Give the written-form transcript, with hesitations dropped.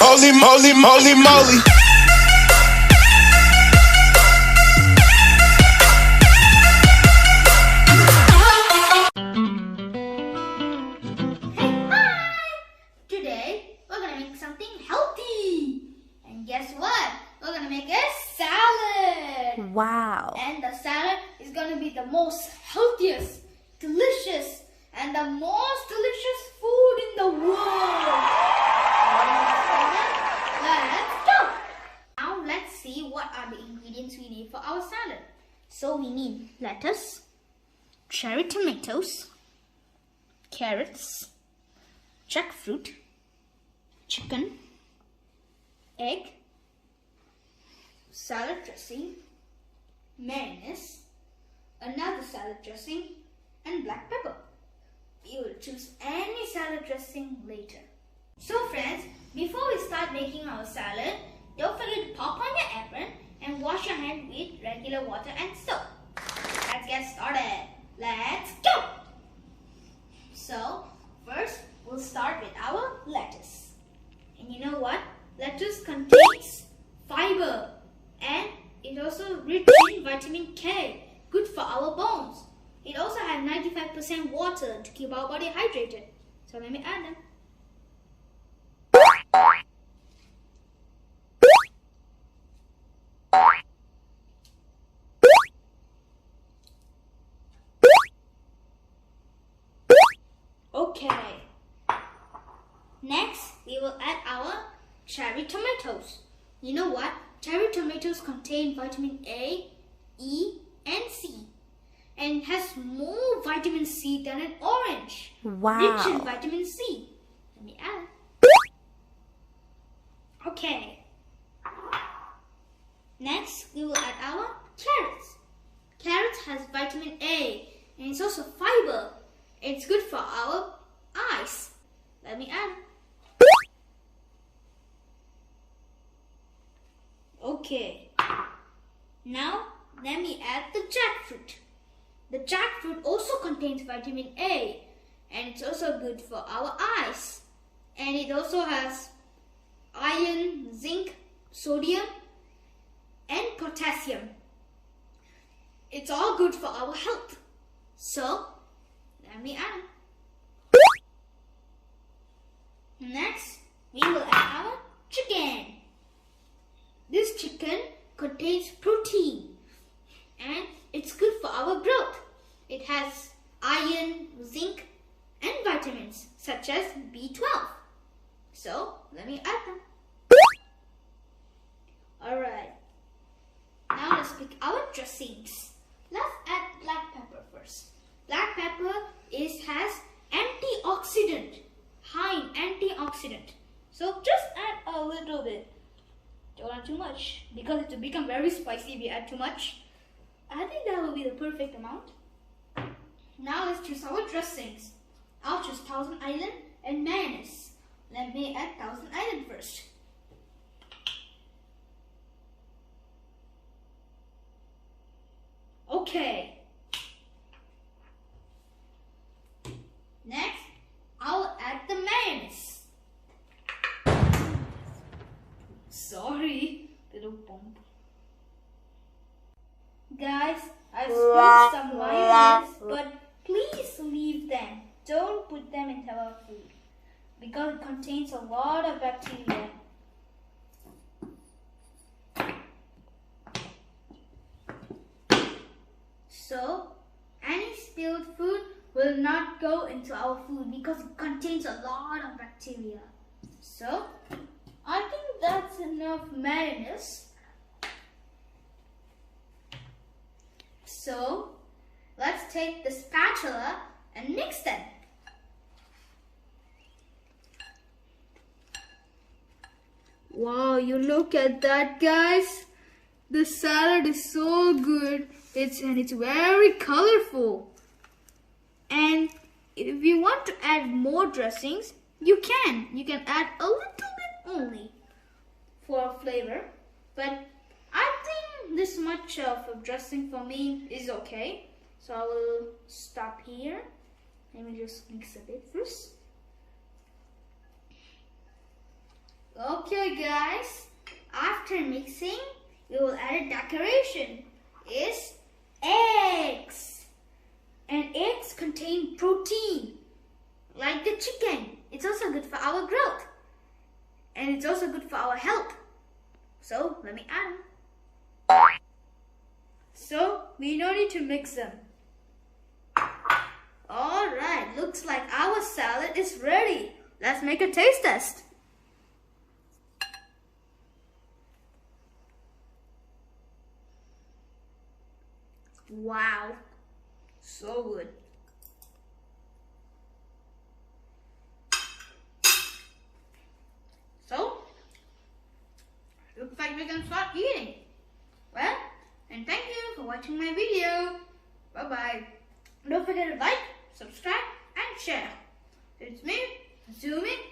Holy moly, moly, moly. Today we're gonna make something healthy. And guess what? We're gonna make a salad. Wow. And the salad is gonna be the most healthiest, delicious, and the most delicious food in the world. Let's go. Now let's see what are the ingredients we need for our salad. So we need lettuce, cherry tomatoes, carrots, jackfruit, chicken, egg, salad dressing, mayonnaise, another salad dressing, and black pepper. We will choose any salad dressing later. So friends, before we start making our salad, don't forget to pop on your apron and wash your hand with regular water and soap. Let's get started. Let's go! So, first we'll start with our lettuce. And you know what? Lettuce contains fiber and it also rich in vitamin K, good for our bones. It also has 95% water to keep our body hydrated. So let me add them. Okay. Next, we will add our cherry tomatoes. You know what? Cherry tomatoes contain vitamin A, E, and C. And it has more vitamin C than an orange. Wow. Rich in vitamin C. Let me add. Okay. Next, we will add our carrots. Carrots has vitamin A and it's also fiber. It's good for our eyes. Let me add. Okay. Now, let me add the jackfruit. The jackfruit also contains vitamin A and it's also good for our eyes. And it also has iron, zinc, sodium and potassium. It's all good for our health. So, let me add. Next, we will add our chicken. This chicken contains protein and it's good for our growth. It has iron, zinc and vitamins such as B12. So, let me add them. Alright. Now let's pick our dressings. Let's add black pepper first. Black pepper has antioxidant, high in antioxidant. So just add a little bit. Don't add too much because it will become very spicy if you add too much. I think that will be the perfect amount. Now let's choose our dressings. I'll choose Thousand Island and mayonnaise. Let me add Thousand Island first. Okay. Next, I'll add the mayonnaise. Sorry, little bump. Guys, I've spilled some mayonnaise, but please leave them. Don't put them into our food because it contains a lot of bacteria. So, any spilled food will not go into our food because it contains a lot of bacteria. So, I think that's enough mayonnaise. So, let's take the spatula and mix them. Wow, you look at that, guys. The salad is so good. It's very colorful. And if you want to add more dressings, you can. You can add a little bit only for flavor. But I think this much of dressing for me is okay. So I will stop here. Let me just mix a bit first. Okay guys, after mixing, we will add a decoration. Is eggs. And eggs contain protein, like the chicken. It's also good for our growth. And it's also good for our health. So, let me add them. So, we don't need to mix them. Alright, looks like our salad is ready. Let's make a taste test. Wow, so good. So, looks like we can start eating. Well, and thank you for watching my video. Bye-bye. Don't forget to like, subscribe and share. It's me, 2minutes.